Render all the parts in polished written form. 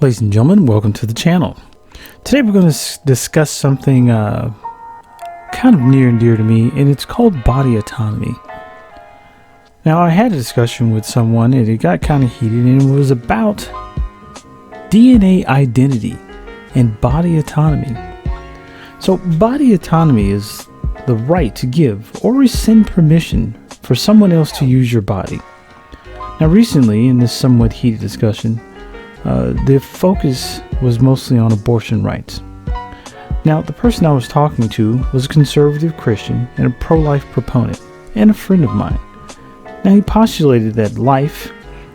Ladies and gentlemen, welcome to the channel. Today we're going to discuss something kind of near and dear to me, and it's called body autonomy. Now, I had a discussion with someone and it got kind of heated, and it was about DNA identity and body autonomy. So body autonomy is the right to give or rescind permission for someone else to use your body. Now, recently in this somewhat heated discussion, the focus was mostly on abortion rights. Now, the person I was talking to was a conservative Christian and a pro-life proponent, and a friend of mine. Now, he postulated that life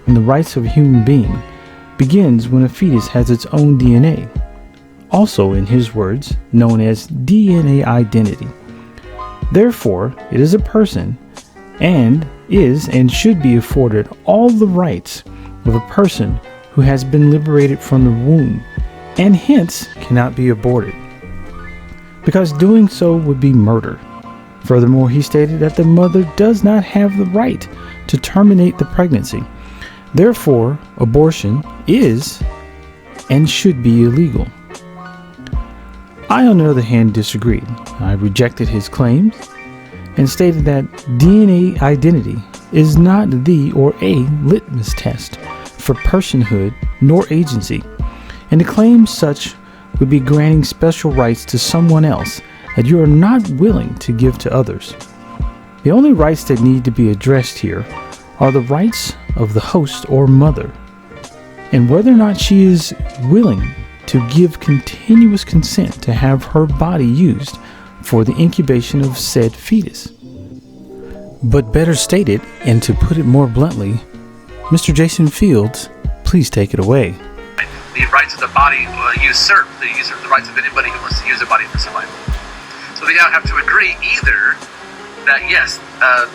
and the rights of a human being begins when a fetus has its own DNA, also, in his words, known as DNA identity. Therefore, it is a person and is and should be afforded all the rights of a person who has been liberated from the womb, and hence cannot be aborted, because doing so would be murder. Furthermore, he stated that the mother does not have the right to terminate the pregnancy. Therefore, abortion is and should be illegal. I, on the other hand, disagreed. I rejected his claims and stated that DNA identity is not the or a litmus test for personhood nor agency, and to claim such would be granting special rights to someone else that you are not willing to give to others. The only rights that need to be addressed here are the rights of the host or mother, and whether or not she is willing to give continuous consent to have her body used for the incubation of said fetus. But better stated, and to put it more bluntly, Mr. Jason Fields, please take it away. The rights of the body usurp the rights of anybody who wants to use their body for survival. So they now have to agree either that yes,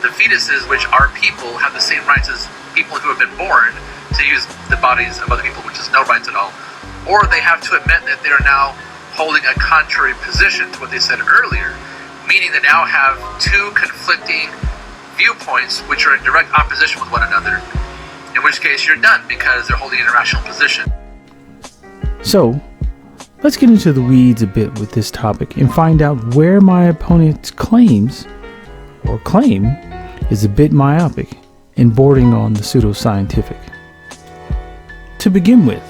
the fetuses, which are people, have the same rights as people who have been born to use the bodies of other people, which is no rights at all, or they have to admit that they are now holding a contrary position to what they said earlier, meaning they now have two conflicting viewpoints which are in direct opposition with one another. In which case you're done because they're holding an irrational position. So, let's get into the weeds a bit with this topic and find out where my opponent's claim is a bit myopic and bordering on the pseudoscientific. To begin with,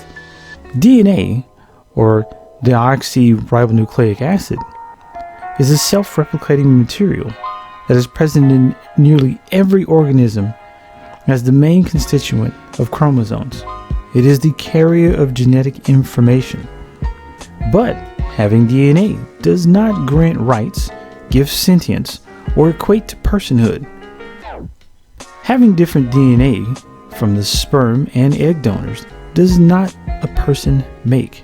DNA, or deoxyribonucleic acid, is a self-replicating material that is present in nearly every organism as the main constituent of chromosomes. It is the carrier of genetic information. But having DNA does not grant rights, give sentience, or equate to personhood. Having different DNA from the sperm and egg donors does not a person make.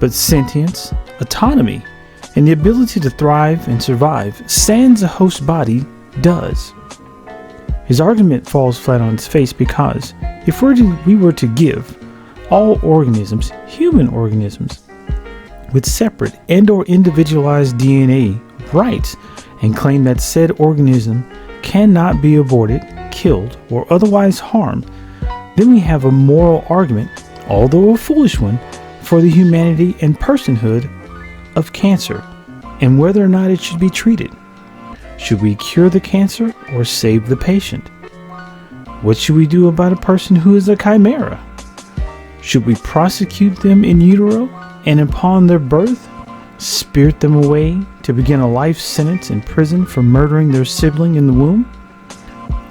But sentience, autonomy, and the ability to thrive and survive sans a host body does. His argument falls flat on its face because if we were to give all organisms, human organisms, with separate and or individualized DNA rights and claim that said organism cannot be aborted, killed, or otherwise harmed, then we have a moral argument, although a foolish one, for the humanity and personhood of cancer and whether or not it should be treated. Should we cure the cancer or save the patient? What should we do about a person who is a chimera? Should we prosecute them in utero and upon their birth, spirit them away to begin a life sentence in prison for murdering their sibling in the womb?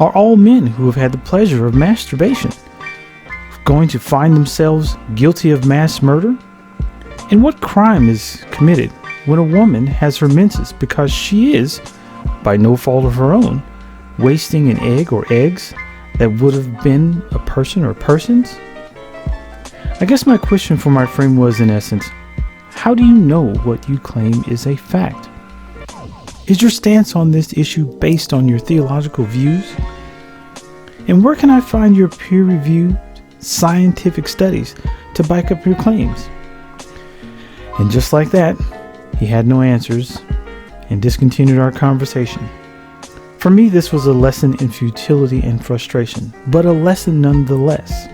Are all men who have had the pleasure of masturbation going to find themselves guilty of mass murder? And what crime is committed when a woman has her menses because she is, by no fault of her own, wasting an egg or eggs that would have been a person or persons? I guess my question for my friend was, in essence, how do you know what you claim is a fact? Is your stance on this issue based on your theological views? And where can I find your peer-reviewed scientific studies to back up your claims? And just like that, he had no answers and discontinued our conversation. For me, this was a lesson in futility and frustration, but a lesson nonetheless.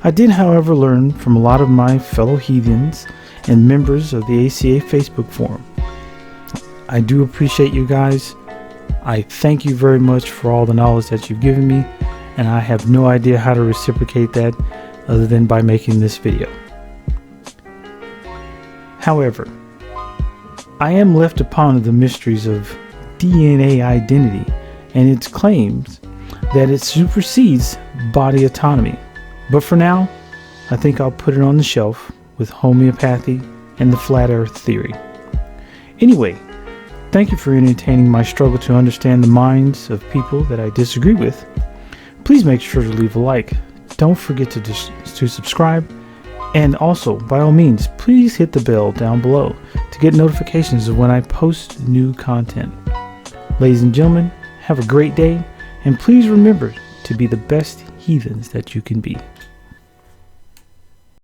I did, however, learn from a lot of my fellow heathens and members of the ACA Facebook forum. I do appreciate you guys. I thank you very much for all the knowledge that you've given me, and I have no idea how to reciprocate that other than by making this video. However, I am left to ponder the mysteries of DNA identity and its claims that it supersedes body autonomy. But for now, I think I'll put it on the shelf with homeopathy and the flat earth theory. Anyway, thank you for entertaining my struggle to understand the minds of people that I disagree with. Please make sure to leave a like. Don't forget to subscribe. And also, by all means, please hit the bell down below to get notifications of when I post new content. Ladies and gentlemen, have a great day, and please remember to be the best heathens that you can be.